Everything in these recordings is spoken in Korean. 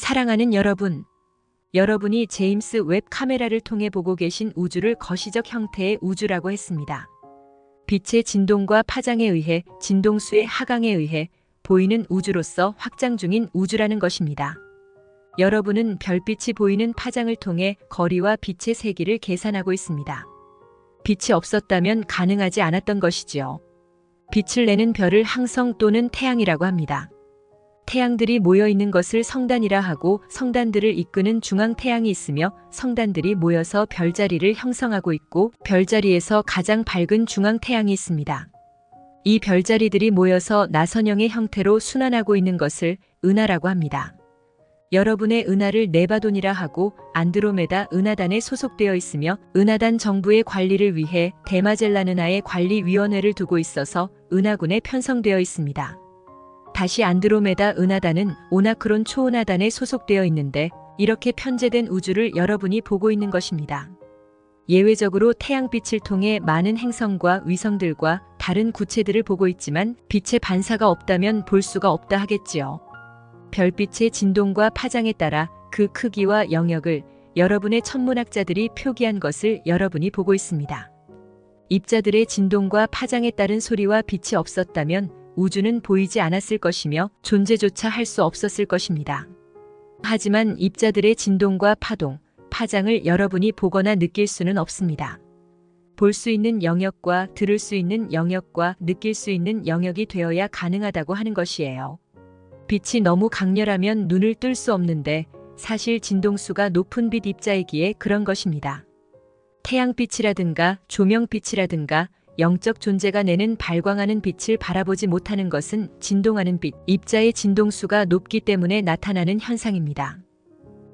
사랑하는 여러분, 여러분이 제임스 웹 카메라를 통해 보고 계신 우주를 거시적 형태의 우주라고 했습니다. 빛의 진동과 파장에 의해 진동수의 하강에 의해 보이는 우주로서 확장 중인 우주라는 것입니다. 여러분은 별빛이 보이는 파장을 통해 거리와 빛의 세기를 계산하고 있습니다. 빛이 없었다면 가능하지 않았던 것이지요. 빛을 내는 별을 항성 또는 태양이라고 합니다. 태양들이 모여 있는 것을 성단이라 하고 성단들을 이끄는 중앙 태양이 있으며 성단들이 모여서 별자리를 형성하고 있고 별자리에서 가장 밝은 중앙 태양이 있습니다. 이 별자리들이 모여서 나선형의 형태로 순환하고 있는 것을 은하라고 합니다. 여러분의 은하를 네바돈이라 하고 안드로메다 은하단에 소속되어 있으며 은하단 정부의 관리를 위해 대마젤란 은하의 관리위원회를 두고 있어서 은하군에 편성되어 있습니다. 다시 안드로메다 은하단은 오나크론 초은하단에 소속되어 있는데 이렇게 편제된 우주를 여러분이 보고 있는 것입니다. 예외적으로 태양빛을 통해 많은 행성과 위성들과 다른 구체들을 보고 있지만 빛의 반사가 없다면 볼 수가 없다 하겠지요. 별빛의 진동과 파장에 따라 그 크기와 영역을 여러분의 천문학자들이 표기한 것을 여러분이 보고 있습니다. 입자들의 진동과 파장에 따른 소리와 빛이 없었다면 우주는 보이지 않았을 것이며 존재조차 할 수 없었을 것입니다. 하지만 입자들의 진동과 파동, 파장을 여러분이 보거나 느낄 수는 없습니다. 볼 수 있는 영역과 들을 수 있는 영역과 느낄 수 있는 영역이 되어야 가능하다고 하는 것이에요. 빛이 너무 강렬하면 눈을 뜰 수 없는데 사실 진동수가 높은 빛 입자이기에 그런 것입니다. 태양빛이라든가 조명빛이라든가 영적 존재가 내는 발광하는 빛을 바라보지 못하는 것은 진동하는 빛, 입자의 진동수가 높기 때문에 나타나는 현상입니다.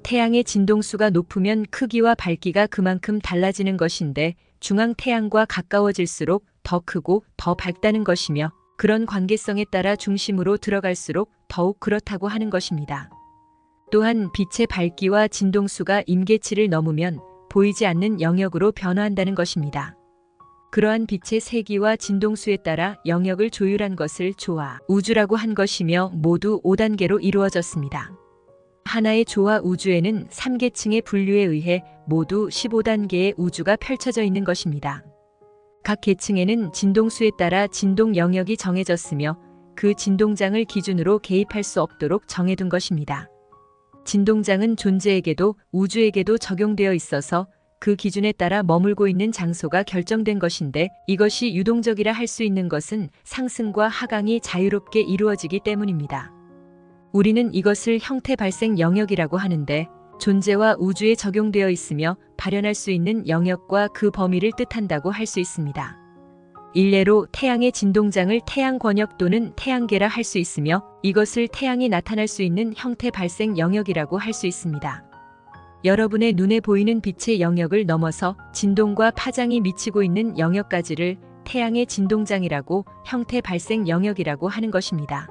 태양의 진동수가 높으면 크기와 밝기가 그만큼 달라지는 것인데 중앙 태양과 가까워질수록 더 크고 더 밝다는 것이며 그런 관계성에 따라 중심으로 들어갈수록 더욱 그렇다고 하는 것입니다. 또한 빛의 밝기와 진동수가 임계치를 넘으면 보이지 않는 영역으로 변화한다는 것입니다. 그러한 빛의 세기와 진동수에 따라 영역을 조율한 것을 조화 우주라고 한 것이며 모두 5단계로 이루어졌습니다. 하나의 조화 우주에는 3계층의 분류에 의해 모두 15단계의 우주가 펼쳐져 있는 것입니다. 각 계층에는 진동수에 따라 진동 영역이 정해졌으며 그 진동장을 기준으로 개입할 수 없도록 정해둔 것입니다. 진동장은 존재에게도 우주에게도 적용되어 있어서 그 기준에 따라 머물고 있는 장소가 결정된 것인데 이것이 유동적이라 할 수 있는 것은 상승과 하강이 자유롭게 이루어지기 때문입니다. 우리는 이것을 형태 발생 영역이라고 하는데 존재와 우주에 적용되어 있으며 발현할 수 있는 영역과 그 범위를 뜻한다고 할 수 있습니다. 일례로 태양의 진동장을 태양 권역 또는 태양계라 할 수 있으며 이것을 태양이 나타날 수 있는 형태 발생 영역이라고 할 수 있습니다. 여러분의 눈에 보이는 빛의 영역을 넘어서 진동과 파장이 미치고 있는 영역까지를 태양의 진동장이라고 형태 발생 영역이라고 하는 것입니다.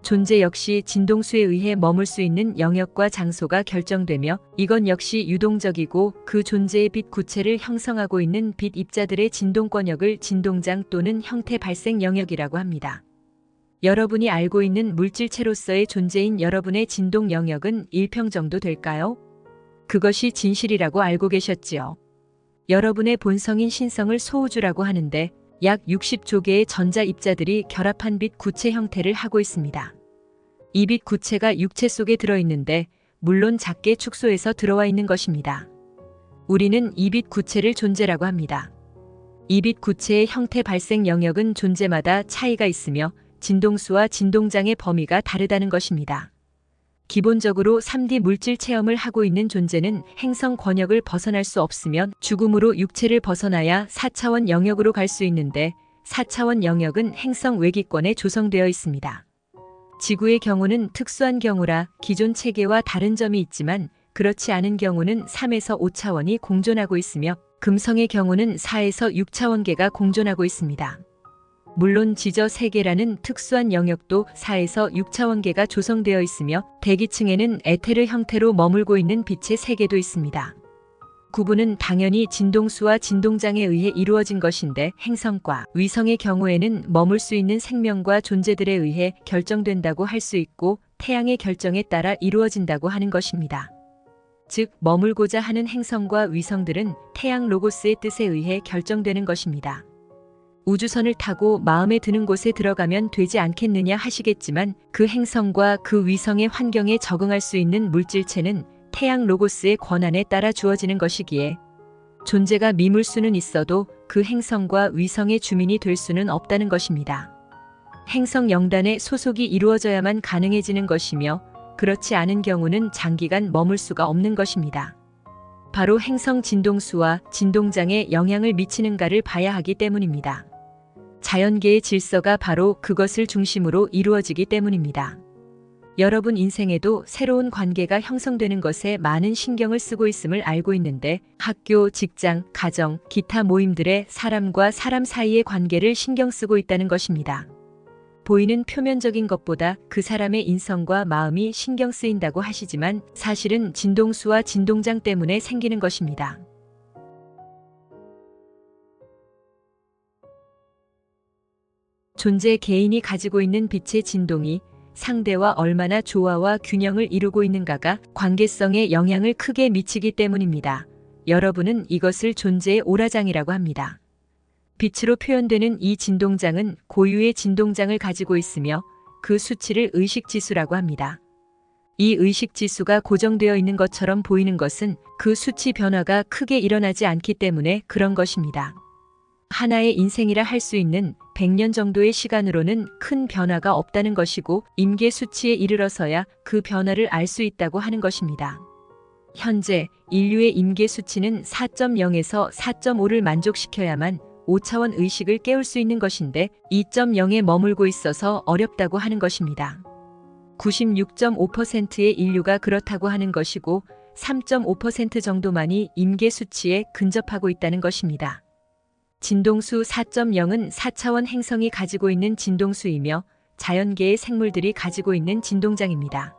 존재 역시 진동수에 의해 머물 수 있는 영역과 장소가 결정되며 이건 역시 유동적이고 그 존재의 빛 구체를 형성하고 있는 빛 입자들의 진동권역을 진동장 또는 형태 발생 영역이라고 합니다. 여러분이 알고 있는 물질체로서의 존재인 여러분의 진동 영역은 1평 정도 될까요? 그것이 진실이라고 알고 계셨지요. 여러분의 본성인 신성을 소우주라고 하는데 약 60조 개의 전자 입자들이 결합한 빛 구체 형태를 하고 있습니다. 이 빛 구체가 육체 속에 들어있는데 물론 작게 축소해서 들어와 있는 것입니다. 우리는 이 빛 구체를 존재라고 합니다. 이 빛 구체의 형태 발생 영역은 존재마다 차이가 있으며 진동수와 진동장의 범위가 다르다는 것입니다. 기본적으로 3D 물질 체험을 하고 있는 존재는 행성 권역을 벗어날 수 없으면 죽음으로 육체를 벗어나야 4차원 영역으로 갈 수 있는데 4차원 영역은 행성 외기권에 조성되어 있습니다. 지구의 경우는 특수한 경우라 기존 체계와 다른 점이 있지만 그렇지 않은 경우는 3에서 5차원이 공존하고 있으며 금성의 경우는 4에서 6차원계가 공존하고 있습니다. 물론 지저 세계라는 특수한 영역도 4에서 6차원계가 조성되어 있으며 대기층에는 에테르 형태로 머물고 있는 빛의 세계도 있습니다. 구분은 당연히 진동수와 진동장에 의해 이루어진 것인데 행성과 위성의 경우에는 머물 수 있는 생명과 존재들에 의해 결정된다고 할 수 있고 태양의 결정에 따라 이루어진다고 하는 것입니다. 즉, 머물고자 하는 행성과 위성들은 태양 로고스의 뜻에 의해 결정되는 것입니다. 우주선을 타고 마음에 드는 곳에 들어가면 되지 않겠느냐 하시겠지만 그 행성과 그 위성의 환경에 적응할 수 있는 물질체는 태양 로고스의 권한에 따라 주어지는 것이기에 존재가 미물 수는 있어도 그 행성과 위성의 주민이 될 수는 없다는 것입니다. 행성 영단의 소속이 이루어져야만 가능해지는 것이며 그렇지 않은 경우는 장기간 머물 수가 없는 것입니다. 바로 행성 진동수와 진동장에 영향을 미치는가를 봐야 하기 때문입니다. 자연계의 질서가 바로 그것을 중심으로 이루어지기 때문입니다. 여러분 인생에도 새로운 관계가 형성되는 것에 많은 신경을 쓰고 있음을 알고 있는데 학교, 직장, 가정, 기타 모임들의 사람과 사람 사이의 관계를 신경 쓰고 있다는 것입니다. 보이는 표면적인 것보다 그 사람의 인성과 마음이 신경 쓰인다고 하시지만 사실은 진동수와 진동장 때문에 생기는 것입니다. 존재 개인이 가지고 있는 빛의 진동이 상대와 얼마나 조화와 균형을 이루고 있는가가 관계성에 영향을 크게 미치기 때문입니다. 여러분은 이것을 존재의 오라장이라고 합니다. 빛으로 표현되는 이 진동장은 고유의 진동장을 가지고 있으며 그 수치를 의식지수라고 합니다. 이 의식지수가 고정되어 있는 것처럼 보이는 것은 그 수치 변화가 크게 일어나지 않기 때문에 그런 것입니다. 하나의 인생이라 할 수 있는 100년 정도의 시간으로는 큰 변화가 없다는 것이고 임계 수치에 이르러서야 그 변화를 알 수 있다고 하는 것입니다. 현재 인류의 임계 수치는 4.0에서 4.5를 만족시켜야만 5차원 의식을 깨울 수 있는 것인데 2.0에 머물고 있어서 어렵다고 하는 것입니다. 96.5%의 인류가 그렇다고 하는 것이고 3.5% 정도만이 임계 수치에 근접하고 있다는 것입니다. 진동수 4.0은 4차원 행성이 가지고 있는 진동수이며 자연계의 생물들이 가지고 있는 진동장입니다.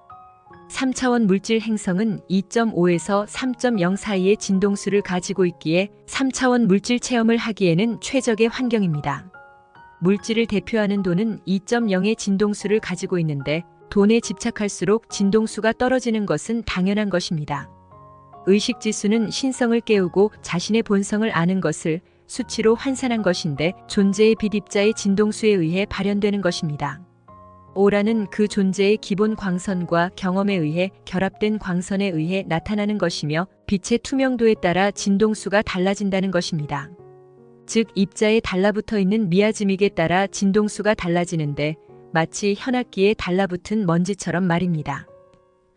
3차원 물질 행성은 2.5에서 3.0 사이의 진동수를 가지고 있기에 3차원 물질 체험을 하기에는 최적의 환경입니다. 물질을 대표하는 돈은 2.0의 진동수를 가지고 있는데 돈에 집착할수록 진동수가 떨어지는 것은 당연한 것입니다. 의식지수는 신성을 깨우고 자신의 본성을 아는 것을 수치로 환산한 것인데 존재의 빛 입자의 진동수에 의해 발현되는 것입니다. 오라는 그 존재의 기본 광선과 경험에 의해 결합된 광선에 의해 나타나는 것이며 빛의 투명도에 따라 진동수가 달라진다는 것입니다. 즉 입자에 달라붙어 있는 미아즈믹에 따라 진동수가 달라지는데 마치 현악기에 달라붙은 먼지처럼 말입니다.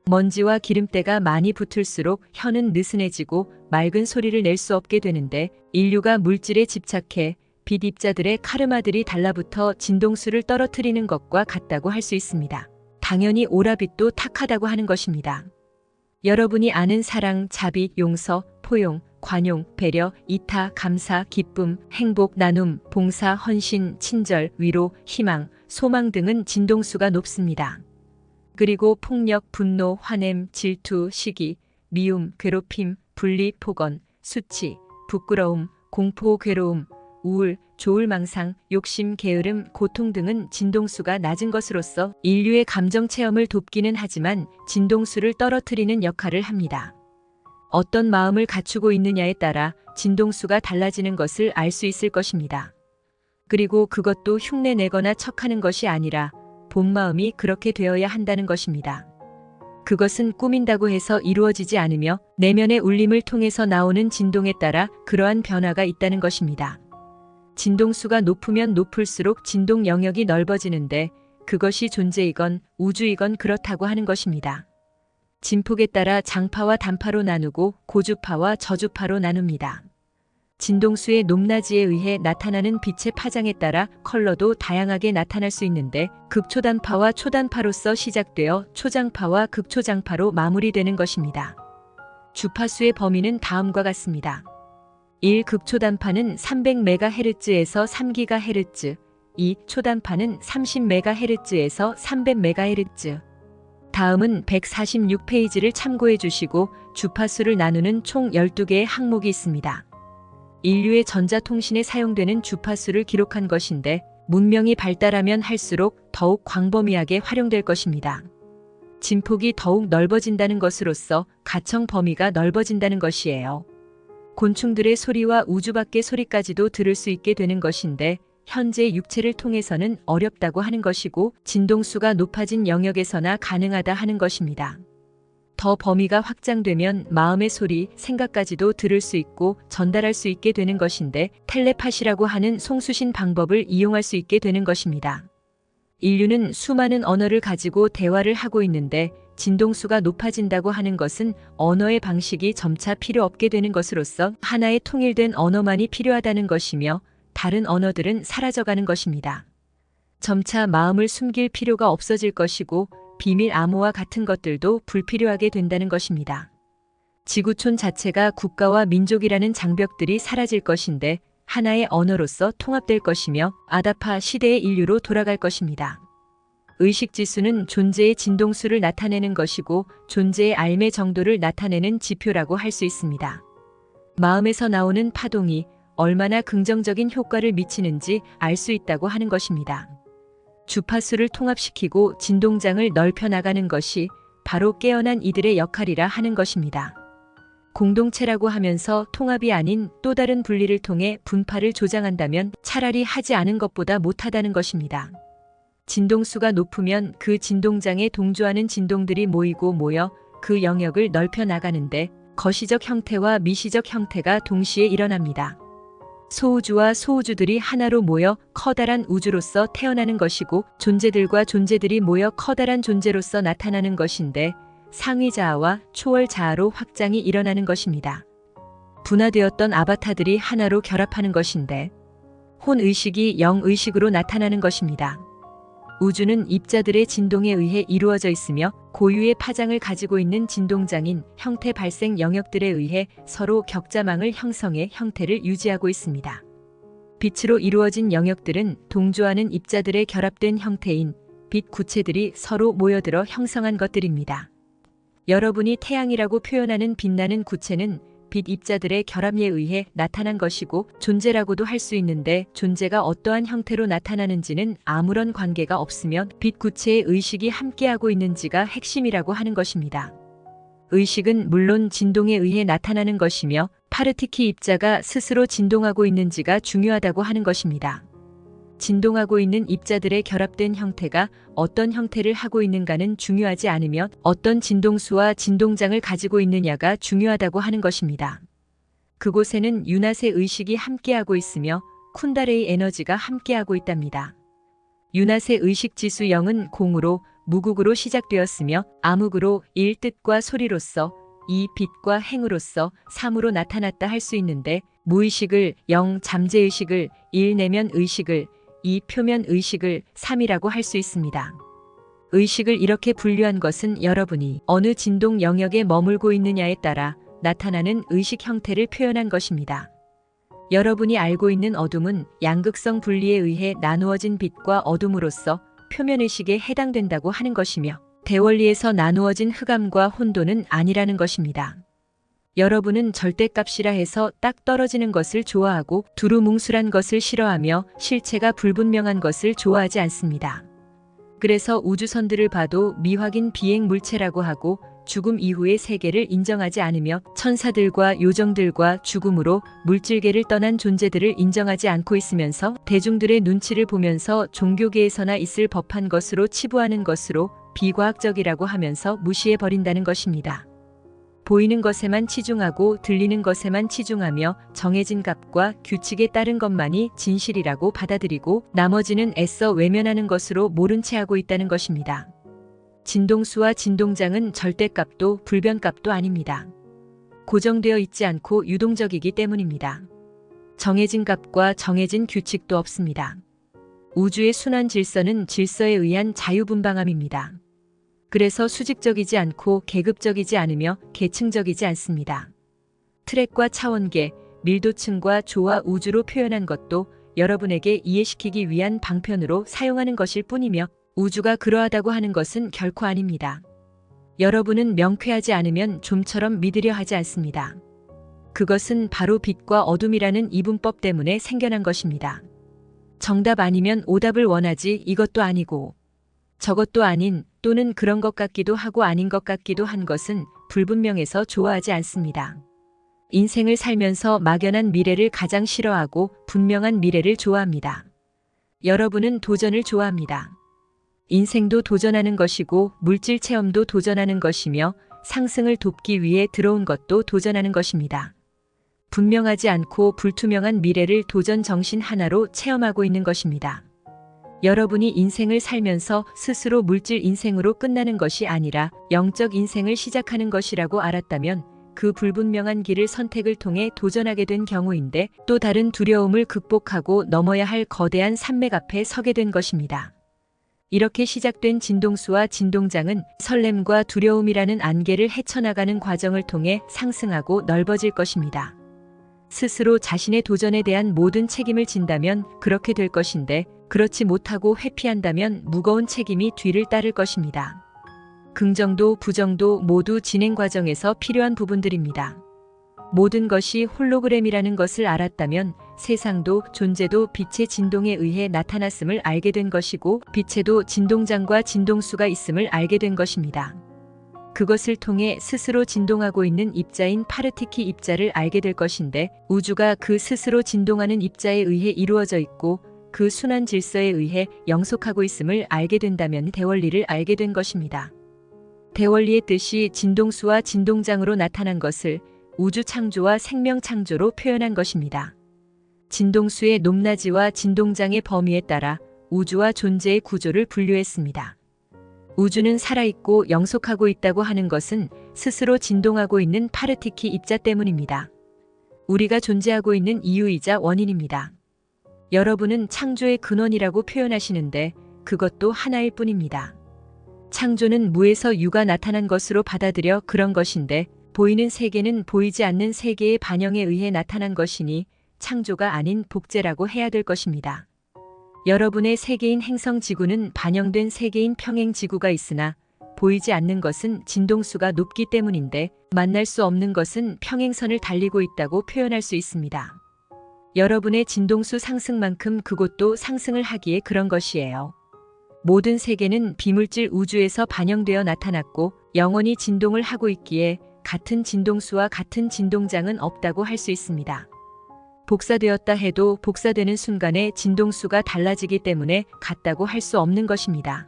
먼지와 기름때가 많이 붙을수록 현은 느슨해지고 맑은 소리를 낼 수 없게 되는데 인류가 물질에 집착해 빛 입자들의 카르마들이 달라붙어 진동수를 떨어뜨리는 것과 같다고 할 수 있습니다. 당연히 오라빛도 탁하다고 하는 것입니다. 여러분이 아는 사랑, 자비, 용서, 포용, 관용, 배려, 이타, 감사, 기쁨, 행복, 나눔, 봉사, 헌신, 친절, 위로, 희망, 소망 등은 진동수가 높습니다. 그리고 폭력, 분노, 화냄, 질투, 시기, 미움, 괴롭힘, 분리, 폭언, 수치, 부끄러움, 공포, 괴로움, 우울, 조울망상, 욕심, 게으름, 고통 등은 진동수가 낮은 것으로서 인류의 감정 체험을 돕기는 하지만 진동수를 떨어뜨리는 역할을 합니다. 어떤 마음을 갖추고 있느냐에 따라 진동수가 달라지는 것을 알 수 있을 것입니다. 그리고 그것도 흉내 내거나 척하는 것이 아니라 본 마음이 그렇게 되어야 한다는 것입니다. 그것은 꾸민다고 해서 이루어지지 않으며 내면의 울림을 통해서 나오는 진동에 따라 그러한 변화가 있다는 것입니다. 진동수가 높으면 높을수록 진동 영역이 넓어지는데 그것이 존재이건 우주이건 그렇다고 하는 것입니다. 진폭에 따라 장파와 단파로 나누고 고주파와 저주파로 나눕니다. 진동수의 높낮이에 의해 나타나는 빛의 파장에 따라 컬러도 다양하게 나타날 수 있는데 극초단파와 초단파로서 시작되어 초장파와 극초장파로 마무리되는 것입니다. 주파수의 범위는 다음과 같습니다. 1. 극초단파는 300MHz에서 3GHz, 2. 초단파는 30MHz에서 300MHz, 다음은 146페이지를 참고해 주시고 주파수를 나누는 총 12개의 항목이 있습니다. 인류의 전자통신에 사용되는 주파수를 기록한 것인데 문명이 발달하면 할수록 더욱 광범위하게 활용될 것입니다. 진폭이 더욱 넓어진다는 것으로서 가청 범위가 넓어진다는 것이에요. 곤충들의 소리와 우주 밖의 소리까지도 들을 수 있게 되는 것인데 현재 육체를 통해서는 어렵다고 하는 것이고 진동수가 높아진 영역에서나 가능하다 하는 것입니다. 더 범위가 확장되면 마음의 소리, 생각까지도 들을 수 있고 전달할 수 있게 되는 것인데 텔레파시라고 하는 송수신 방법을 이용할 수 있게 되는 것입니다. 인류는 수많은 언어를 가지고 대화를 하고 있는데 진동수가 높아진다고 하는 것은 언어의 방식이 점차 필요 없게 되는 것으로서 하나의 통일된 언어만이 필요하다는 것이며 다른 언어들은 사라져가는 것입니다. 점차 마음을 숨길 필요가 없어질 것이고 비밀 암호와 같은 것들도 불필요하게 된다는 것입니다. 지구촌 자체가 국가와 민족이라는 장벽들이 사라질 것인데 하나의 언어로서 통합될 것이며 아다파 시대의 인류로 돌아갈 것입니다. 의식지수는 존재의 진동수를 나타내는 것이고 존재의 알매 정도를 나타내는 지표라고 할 수 있습니다. 마음에서 나오는 파동이 얼마나 긍정적인 효과를 미치는지 알 수 있다고 하는 것입니다. 주파수를 통합시키고 진동장을 넓혀 나가는 것이 바로 깨어난 이들의 역할이라 하는 것입니다. 공동체라고 하면서 통합이 아닌 또 다른 분리를 통해 분파를 조장한다면 차라리 하지 않은 것보다 못하다는 것입니다. 진동수가 높으면 그 진동장에 동조하는 진동들이 모이고 모여 그 영역을 넓혀 나가는데 거시적 형태와 미시적 형태가 동시에 일어납니다. 소우주와 소우주들이 하나로 모여 커다란 우주로서 태어나는 것이고 존재들과 존재들이 모여 커다란 존재로서 나타나는 것인데 상위자아와 초월자아로 확장이 일어나는 것입니다. 분화되었던 아바타들이 하나로 결합하는 것인데 혼의식이 영의식으로 나타나는 것입니다. 우주는 입자들의 진동에 의해 이루어져 있으며 고유의 파장을 가지고 있는 진동장인 형태 발생 영역들에 의해 서로 격자망을 형성해 형태를 유지하고 있습니다. 빛으로 이루어진 영역들은 동조하는 입자들의 결합된 형태인 빛 구체들이 서로 모여들어 형성한 것들입니다. 여러분이 태양이라고 표현하는 빛나는 구체는 빛 입자들의 결합에 의해 나타난 것이고 존재라고도 할 수 있는데 존재가 어떠한 형태로 나타나는지는 아무런 관계가 없으며 빛 구체의 의식이 함께하고 있는지가 핵심이라고 하는 것입니다. 의식은 물론 진동에 의해 나타나는 것이며 파르티키 입자가 스스로 진동하고 있는지가 중요하다고 하는 것입니다. 진동하고 있는 입자들의 결합된 형태가 어떤 형태를 하고 있는가는 중요하지 않으며 어떤 진동수와 진동장을 가지고 있느냐가 중요하다고 하는 것입니다. 그곳에는 유낫의 의식이 함께하고 있으며 쿤다레의 에너지가 함께하고 있답니다. 유낫의 의식지수 0은 공으로 무국으로 시작되었으며 암흑으로 1 뜻과 소리로서 2 빛과 행으로서 3으로 나타났다 할 수 있는데 무의식을 0 잠재의식을 1 내면 의식을 2 표면 의식을 3이라고 할 수 있습니다. 의식을 이렇게 분류한 것은 여러분이 어느 진동 영역에 머물고 있느냐에 따라 나타나는 의식 형태를 표현한 것입니다. 여러분이 알고 있는 어둠은 양극성 분리에 의해 나누어진 빛과 어둠으로서 표면의식에 해당된다고 하는 것이며 대원리에서 나누어진 흑암과 혼돈은 아니라는 것입니다. 여러분은 절대값이라 해서 딱 떨어지는 것을 좋아하고 두루뭉술한 것을 싫어하며 실체가 불분명한 것을 좋아하지 않습니다. 그래서 우주선들을 봐도 미확인 비행 물체라고 하고 죽음 이후의 세계를 인정하지 않으며 천사들과 요정들과 죽음으로 물질계를 떠난 존재들을 인정하지 않고 있으면서 대중들의 눈치를 보면서 종교계에서나 있을 법한 것으로 치부하는 것으로 비과학적이라고 하면서 무시해버린다는 것입니다. 보이는 것에만 치중하고 들리는 것에만 치중하며 정해진 값과 규칙에 따른 것만이 진실이라고 받아들이고 나머지는 애써 외면하는 것으로 모른 채 하고 있다는 것입니다. 진동수와 진동장은 절대값도 불변값도 아닙니다. 고정되어 있지 않고 유동적이기 때문입니다. 정해진 값과 정해진 규칙도 없습니다. 우주의 순환 질서는 질서에 의한 자유분방함입니다. 그래서 수직적이지 않고 계급적이지 않으며 계층적이지 않습니다. 트랙과 차원계, 밀도층과 조화 우주로 표현한 것도 여러분에게 이해시키기 위한 방편으로 사용하는 것일 뿐이며 우주가 그러하다고 하는 것은 결코 아닙니다. 여러분은 명쾌하지 않으면 좀처럼 믿으려 하지 않습니다. 그것은 바로 빛과 어둠이라는 이분법 때문에 생겨난 것입니다. 정답 아니면 오답을 원하지 이것도 아니고 저것도 아닌 또는 그런 것 같기도 하고 아닌 것 같기도 한 것은 불분명해서 좋아하지 않습니다. 인생을 살면서 막연한 미래를 가장 싫어하고 분명한 미래를 좋아합니다. 여러분은 도전을 좋아합니다. 인생도 도전하는 것이고 물질 체험도 도전하는 것이며 상승을 돕기 위해 들어온 것도 도전하는 것입니다. 분명하지 않고 불투명한 미래를 도전 정신 하나로 체험하고 있는 것입니다. 여러분이 인생을 살면서 스스로 물질 인생으로 끝나는 것이 아니라 영적 인생을 시작하는 것이라고 알았다면 그 불분명한 길을 선택을 통해 도전하게 된 경우인데 또 다른 두려움을 극복하고 넘어야 할 거대한 산맥 앞에 서게 된 것입니다. 이렇게 시작된 진동수와 진동장은 설렘과 두려움이라는 안개를 헤쳐나가는 과정을 통해 상승하고 넓어질 것입니다. 스스로 자신의 도전에 대한 모든 책임을 진다면 그렇게 될 것인데 그렇지 못하고 회피한다면 무거운 책임이 뒤를 따를 것입니다. 긍정도 부정도 모두 진행 과정에서 필요한 부분들입니다. 모든 것이 홀로그램이라는 것을 알았다면 세상도 존재도 빛의 진동에 의해 나타났음을 알게 된 것이고 빛에도 진동장과 진동수가 있음을 알게 된 것입니다. 그것을 통해 스스로 진동하고 있는 입자인 파르티키 입자를 알게 될 것인데 우주가 그 스스로 진동하는 입자에 의해 이루어져 있고 그 순환 질서에 의해 영속하고 있음을 알게 된다면 대원리를 알게 된 것입니다. 대원리의 뜻이 진동수와 진동장으로 나타난 것을 우주 창조와 생명 창조로 표현한 것입니다. 진동수의 높낮이와 진동장의 범위에 따라 우주와 존재의 구조를 분류했습니다. 우주는 살아있고 영속하고 있다고 하는 것은 스스로 진동하고 있는 파르티키 입자 때문입니다. 우리가 존재하고 있는 이유이자 원인입니다. 여러분은 창조의 근원이라고 표현하시는데 그것도 하나일 뿐입니다. 창조는 무에서 유가 나타난 것으로 받아들여 그런 것인데 보이는 세계는 보이지 않는 세계의 반영에 의해 나타난 것이니 창조가 아닌 복제라고 해야 될 것입니다. 여러분의 세계인 행성 지구는 반영된 세계인 평행 지구가 있으나 보이지 않는 것은 진동수가 높기 때문인데 만날 수 없는 것은 평행선을 달리고 있다고 표현할 수 있습니다. 여러분의 진동수 상승만큼 그곳도 상승을 하기에 그런 것이에요. 모든 세계는 비물질 우주에서 반영되어 나타났고 영원히 진동을 하고 있기에 같은 진동수와 같은 진동장은 없다고 할 수 있습니다. 복사되었다 해도 복사되는 순간에 진동수가 달라지기 때문에 같다고 할 수 없는 것입니다.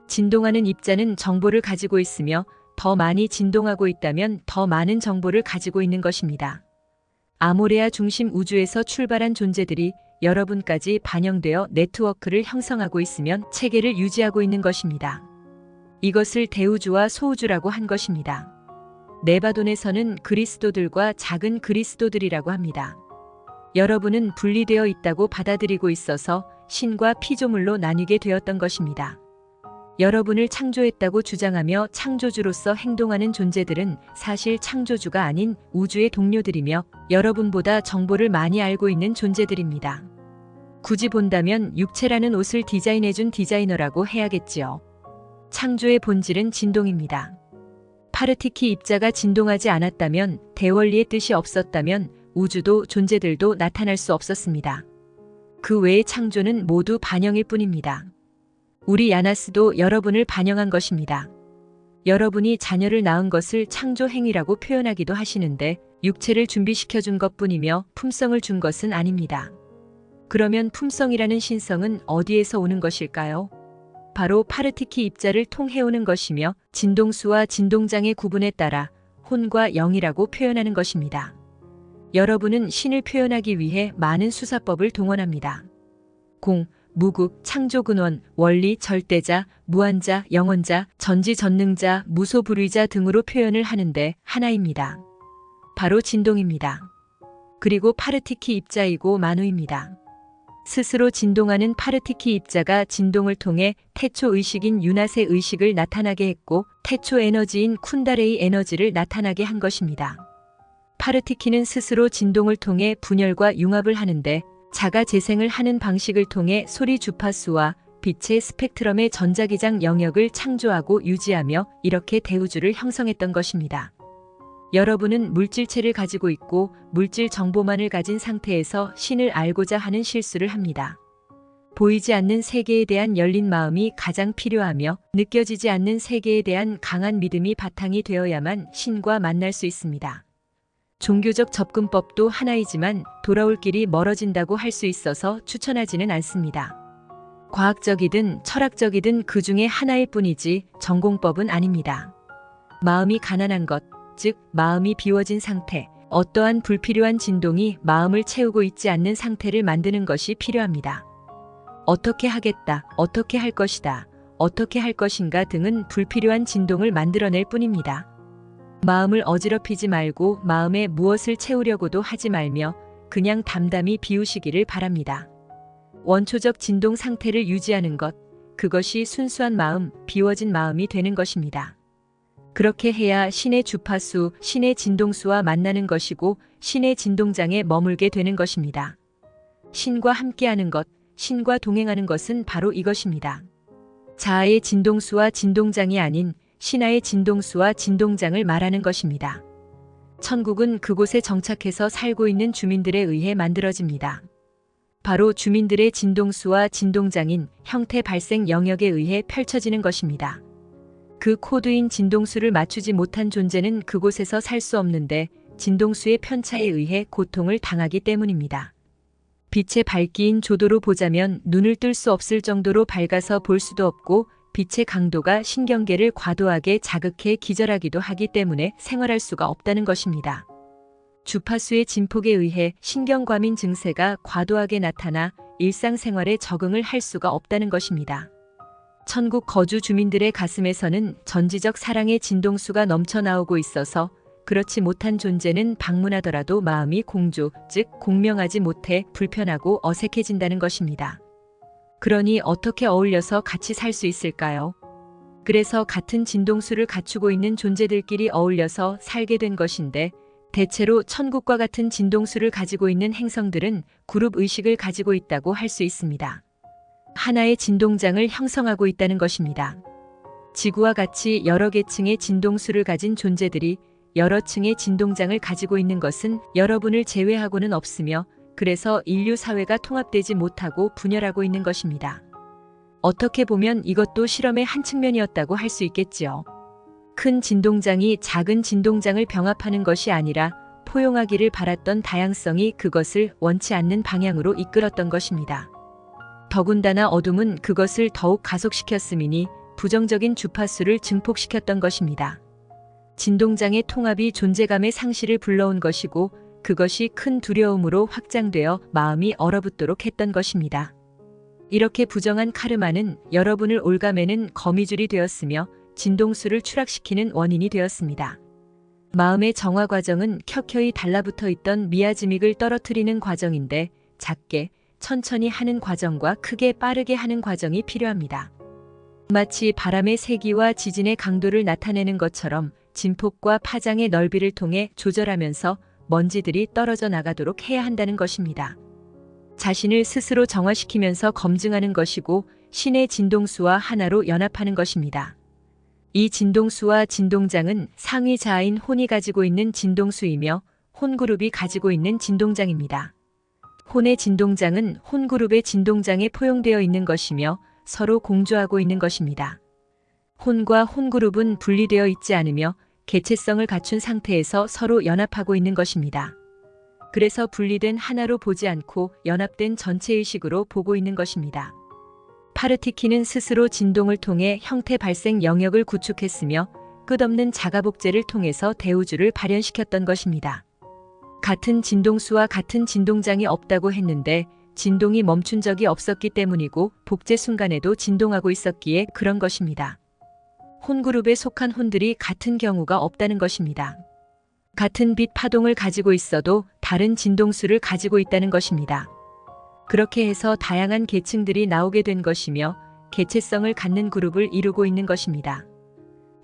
진동하는 입자는 정보를 가지고 있으며 더 많이 진동하고 있다면 더 많은 정보를 가지고 있는 것입니다. 아모레아 중심 우주에서 출발한 존재들이 여러분까지 반영되어 네트워크를 형성하고 있으면 체계를 유지하고 있는 것입니다. 이것을 대우주와 소우주라고 한 것입니다. 네바돈에서는 그리스도들과 작은 그리스도들이라고 합니다. 여러분은 분리되어 있다고 받아들이고 있어서 신과 피조물로 나뉘게 되었던 것입니다. 여러분을 창조했다고 주장하며 창조주로서 행동하는 존재들은 사실 창조주가 아닌 우주의 동료들이며 여러분보다 정보를 많이 알고 있는 존재들입니다. 굳이 본다면 육체라는 옷을 디자인해준 디자이너라고 해야겠지요. 창조의 본질은 진동입니다. 파르티키 입자가 진동하지 않았다면 대원리의 뜻이 없었다면 우주도 존재들도 나타날 수 없었습니다. 그 외의 창조는 모두 반영일 뿐입니다. 우리 야나스도 여러분을 반영한 것입니다. 여러분이 자녀를 낳은 것을 창조 행위라고 표현하기도 하시는데 육체를 준비시켜준 것뿐이며 품성을 준 것은 아닙니다. 그러면 품성이라는 신성은 어디에서 오는 것일까요? 바로 파르티키 입자를 통해 오는 것이며 진동수와 진동장의 구분에 따라 혼과 영이라고 표현하는 것입니다. 여러분은 신을 표현하기 위해 많은 수사법을 동원합니다. 공, 무국, 창조근원, 원리, 절대자, 무한자, 영원자, 전지전능자, 무소불위자 등으로 표현을 하는데 하나입니다. 바로 진동입니다. 그리고 파르티키 입자이고 만우입니다. 스스로 진동하는 파르티키 입자가 진동을 통해 태초 의식인 유낫의 의식을 나타나게 했고 태초 에너지인 쿤다레이 에너지를 나타나게 한 것입니다. 파르티키는 스스로 진동을 통해 분열과 융합을 하는데 자가 재생을 하는 방식을 통해 소리 주파수와 빛의 스펙트럼의 전자기장 영역을 창조하고 유지하며 이렇게 대우주를 형성했던 것입니다. 여러분은 물질체를 가지고 있고 물질 정보만을 가진 상태에서 신을 알고자 하는 실수를 합니다. 보이지 않는 세계에 대한 열린 마음이 가장 필요하며 느껴지지 않는 세계에 대한 강한 믿음이 바탕이 되어야만 신과 만날 수 있습니다. 종교적 접근법도 하나이지만 돌아올 길이 멀어진다고 할 수 있어서 추천하지는 않습니다. 과학적이든 철학적이든 그 중에 하나일 뿐이지 전공법은 아닙니다. 마음이 가난한 것, 즉 마음이 비워진 상태, 어떠한 불필요한 진동이 마음을 채우고 있지 않는 상태를 만드는 것이 필요합니다. 어떻게 하겠다, 어떻게 할 것이다, 어떻게 할 것인가 등은 불필요한 진동을 만들어낼 뿐입니다. 마음을 어지럽히지 말고 마음에 무엇을 채우려고도 하지 말며 그냥 담담히 비우시기를 바랍니다. 원초적 진동 상태를 유지하는 것, 그것이 순수한 마음, 비워진 마음이 되는 것입니다. 그렇게 해야 신의 주파수, 신의 진동수와 만나는 것이고 신의 진동장에 머물게 되는 것입니다. 신과 함께하는 것, 신과 동행하는 것은 바로 이것입니다. 자아의 진동수와 진동장이 아닌 신하의 진동수와 진동장을 말하는 것입니다. 천국은 그곳에 정착해서 살고 있는 주민들에 의해 만들어집니다. 바로 주민들의 진동수와 진동장인 형태 발생 영역에 의해 펼쳐지는 것입니다. 그 코드인 진동수를 맞추지 못한 존재는 그곳에서 살 수 없는데 진동수의 편차에 의해 고통을 당하기 때문입니다. 빛의 밝기인 조도로 보자면 눈을 뜰 수 없을 정도로 밝아서 볼 수도 없고 빛의 강도가 신경계를 과도하게 자극해 기절하기도 하기 때문에 생활할 수가 없다는 것입니다. 주파수의 진폭에 의해 신경과민 증세가 과도하게 나타나 일상생활에 적응을 할 수가 없다는 것입니다. 천국 거주 주민들의 가슴에서는 전지적 사랑의 진동수가 넘쳐나오고 있어서 그렇지 못한 존재는 방문하더라도 마음이 공조, 즉 공명하지 못해 불편하고 어색해진다는 것입니다. 그러니 어떻게 어울려서 같이 살 수 있을까요? 그래서 같은 진동수를 갖추고 있는 존재들끼리 어울려서 살게 된 것인데 대체로 천국과 같은 진동수를 가지고 있는 행성들은 그룹 의식을 가지고 있다고 할 수 있습니다. 하나의 진동장을 형성하고 있다는 것입니다. 지구와 같이 여러 계층의 진동수를 가진 존재들이 여러 층의 진동장을 가지고 있는 것은 여러분을 제외하고는 없으며 그래서 인류 사회가 통합되지 못하고 분열하고 있는 것입니다. 어떻게 보면 이것도 실험의 한 측면이었다고 할 수 있겠지요. 큰 진동장이 작은 진동장을 병합하는 것이 아니라 포용하기를 바랐던 다양성이 그것을 원치 않는 방향으로 이끌었던 것입니다. 더군다나 어둠은 그것을 더욱 가속시켰음이니 부정적인 주파수를 증폭시켰던 것입니다. 진동장의 통합이 존재감의 상실을 불러온 것이고 그것이 큰 두려움으로 확장되어 마음이 얼어붙도록 했던 것입니다. 이렇게 부정한 카르마는 여러분을 올가매는 거미줄이 되었으며 진동수를 추락시키는 원인이 되었습니다. 마음의 정화 과정은 켜켜이 달라붙어 있던 미아즈믹을 떨어뜨리는 과정인데 작게, 천천히 하는 과정과 크게 빠르게 하는 과정이 필요합니다. 마치 바람의 세기와 지진의 강도를 나타내는 것처럼 진폭과 파장의 넓이를 통해 조절하면서 먼지들이 떨어져 나가도록 해야 한다는 것입니다. 자신을 스스로 정화시키면서 검증하는 것이고 신의 진동수와 하나로 연합하는 것입니다. 이 진동수와 진동장은 상위 자아인 혼이 가지고 있는 진동수이며 혼그룹이 가지고 있는 진동장입니다. 혼의 진동장은 혼그룹의 진동장에 포용되어 있는 것이며 서로 공조하고 있는 것입니다. 혼과 혼그룹은 분리되어 있지 않으며 개체성을 갖춘 상태에서 서로 연합하고 있는 것입니다. 그래서 분리된 하나로 보지 않고 연합된 전체의식으로 보고 있는 것입니다. 파르티키는 스스로 진동을 통해 형태 발생 영역을 구축했으며 끝없는 자가복제를 통해서 대우주를 발현시켰던 것입니다. 같은 진동수와 같은 진동장이 없다고 했는데 진동이 멈춘 적이 없었기 때문이고 복제 순간에도 진동하고 있었기에 그런 것입니다. 혼그룹에 속한 혼들이 같은 경우가 없다는 것입니다. 같은 빛 파동을 가지고 있어도 다른 진동수를 가지고 있다는 것입니다. 그렇게 해서 다양한 계층들이 나오게 된 것이며 개체성을 갖는 그룹을 이루고 있는 것입니다.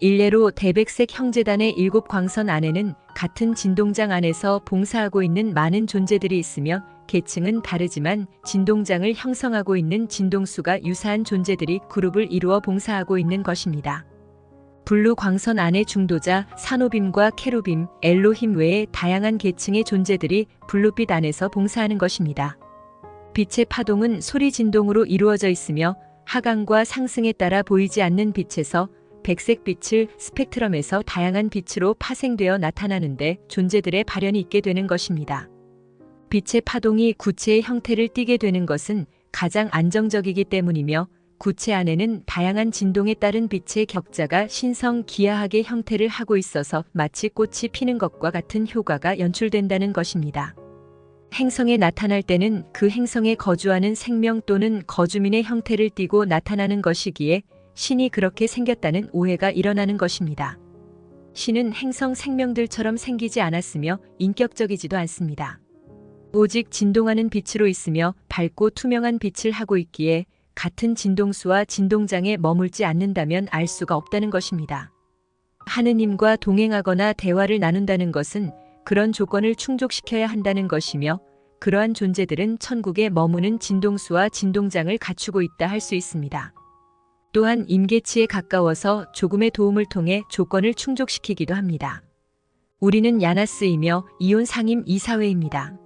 일례로 대백색 형제단의 7광선 안에는 같은 진동장 안에서 봉사하고 있는 많은 존재들이 있으며 계층은 다르지만 진동장을 형성하고 있는 진동수가 유사한 존재들이 그룹을 이루어 봉사하고 있는 것입니다. 블루 광선 안의 중도자 사노빔과 케루빔, 엘로힘 외에 다양한 계층의 존재들이 블루빛 안에서 봉사하는 것입니다. 빛의 파동은 소리 진동으로 이루어져 있으며 하강과 상승에 따라 보이지 않는 빛에서 백색 빛을 스펙트럼에서 다양한 빛으로 파생되어 나타나는데 존재들의 발현이 있게 되는 것입니다. 빛의 파동이 구체의 형태를 띠게 되는 것은 가장 안정적이기 때문이며 구체 안에는 다양한 진동에 따른 빛의 격자가 신성기하하게 형태를 하고 있어서 마치 꽃이 피는 것과 같은 효과가 연출된다는 것입니다. 행성에 나타날 때는 그 행성에 거주하는 생명 또는 거주민의 형태를 띠고 나타나는 것이기에 신이 그렇게 생겼다는 오해가 일어나는 것입니다. 신은 행성 생명들처럼 생기지 않았으며 인격적이지도 않습니다. 오직 진동하는 빛으로 있으며 밝고 투명한 빛을 하고 있기에 같은 진동수와 진동장에 머물지 않는다면 알 수가 없다는 것입니다. 하느님과 동행하거나 대화를 나눈다는 것은 그런 조건을 충족시켜야 한다는 것이며 그러한 존재들은 천국에 머무는 진동수와 진동장을 갖추고 있다 할 수 있습니다. 또한 임계치에 가까워서 조금의 도움을 통해 조건을 충족시키기도 합니다. 우리는 야나스이며 이온 상임 이사회입니다.